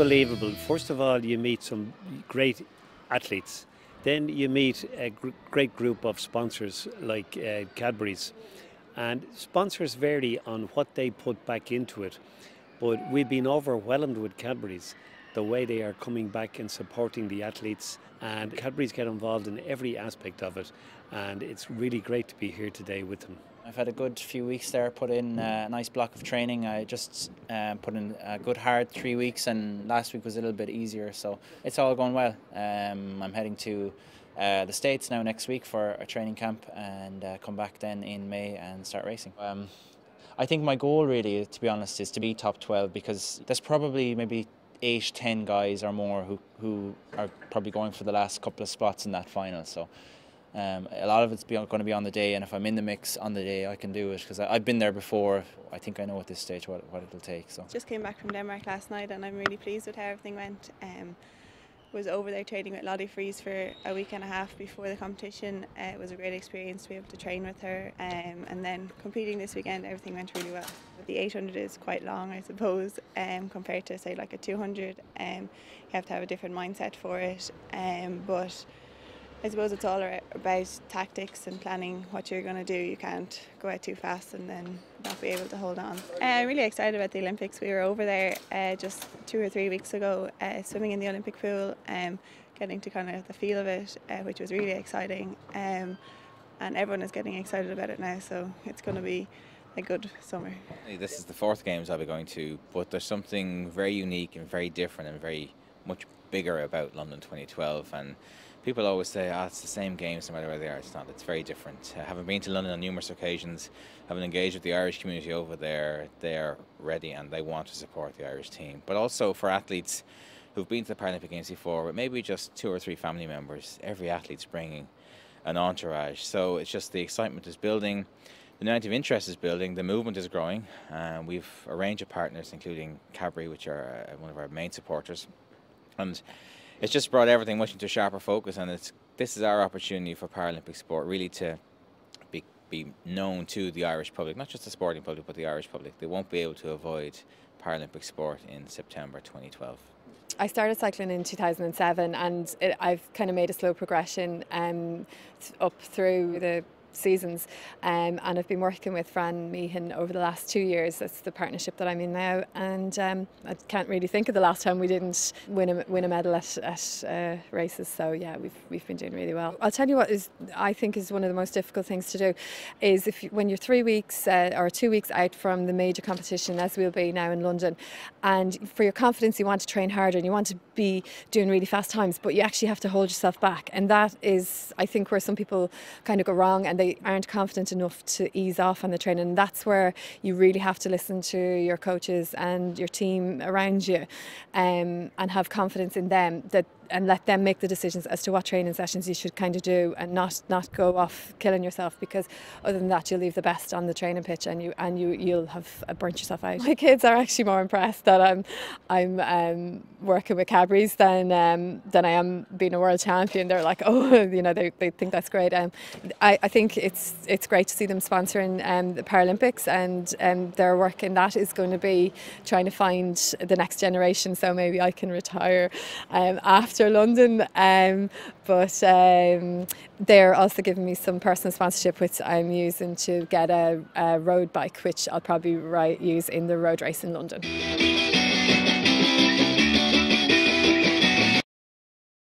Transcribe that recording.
unbelievable. First of all, you meet some great athletes. Then you meet a great group of sponsors like Cadbury's. And sponsors vary on what they put back into it. But we've been overwhelmed with Cadbury's, the way they are coming back and supporting the athletes. And Cadbury's get involved in every aspect of it. And it's really great to be here today with them. I've had a good few weeks there, put in a nice block of training. I just put in a good hard 3 weeks, and last week was a little bit easier, so it's all going well. I'm heading to the States now next week for a training camp, and come back then in May and start racing. I think my goal really, to be honest, is to be top 12, because there's probably maybe 8-10 guys or more who are probably going for the last couple of spots in that final. So a lot of it's going to be on the day, and if I'm in the mix on the day, I can do it, because I've been there before. I think I know at this stage what it'll take. So just came back from Denmark last night, and I'm really pleased with how everything went. Was over there training with Lottie Freeze for a week and a half before the competition. It was a great experience to be able to train with her, and then competing this weekend, everything went really well. The 800 is quite long, I suppose, compared to say like a 200. You have to have a different mindset for it, but I suppose it's all about tactics and planning what you're going to do. You can't go out too fast and then not be able to hold on. I'm really excited about the Olympics. We were over there just 2 or 3 weeks ago, swimming in the Olympic pool, getting to kind of the feel of it, which was really exciting. And everyone is getting excited about it now, so it's going to be a good summer. This is the 4th Games I'll be going to, but there's something very unique and very different and very much bigger about London 2012. And people always say, it's the same games no matter where they are. It's not. It's very different. Having been to London on numerous occasions, having engaged with the Irish community over there, they are ready and they want to support the Irish team. But also for athletes who've been to the Paralympic Games before, with maybe just 2 or 3 family members, every athlete's bringing an entourage. So it's just the excitement is building, the amount of interest is building, the movement is growing. We've a range of partners, including Cadbury, which are one of our main supporters. And it's just brought everything much into sharper focus, and this is our opportunity for Paralympic sport really to be known to the Irish public, not just the sporting public, but the Irish public. They won't be able to avoid Paralympic sport in September 2012. I started cycling in 2007, and I've kind of made a slow progression up through the seasons, and I've been working with Fran Meehan over the last 2 years. That's the partnership that I'm in now, and I can't really think of the last time we didn't win a medal at races. So yeah, we've been doing really well. I'll tell you what I think is one of the most difficult things to do is when you're 3 weeks or 2 weeks out from the major competition, as we'll be now in London, and for your confidence you want to train harder and you want to be doing really fast times, but you actually have to hold yourself back, and that is, I think, where some people kind of go wrong, and they aren't confident enough to ease off on the training. And that's where you really have to listen to your coaches and your team around you, and have confidence in them, and let them make the decisions as to what training sessions you should kind of do, and not go off killing yourself, because other than that you'll leave the best on the training pitch, and you'll have burnt yourself out. My kids are actually more impressed that I'm working with Cadbury's than I am being a world champion. They're like, oh, you know, they think that's great. I think it's great to see them sponsoring the Paralympics, and their work in that is going to be trying to find the next generation, so maybe I can retire after London, but they're also giving me some personal sponsorship, which I'm using to get a road bike, which I'll probably use in the road race in London.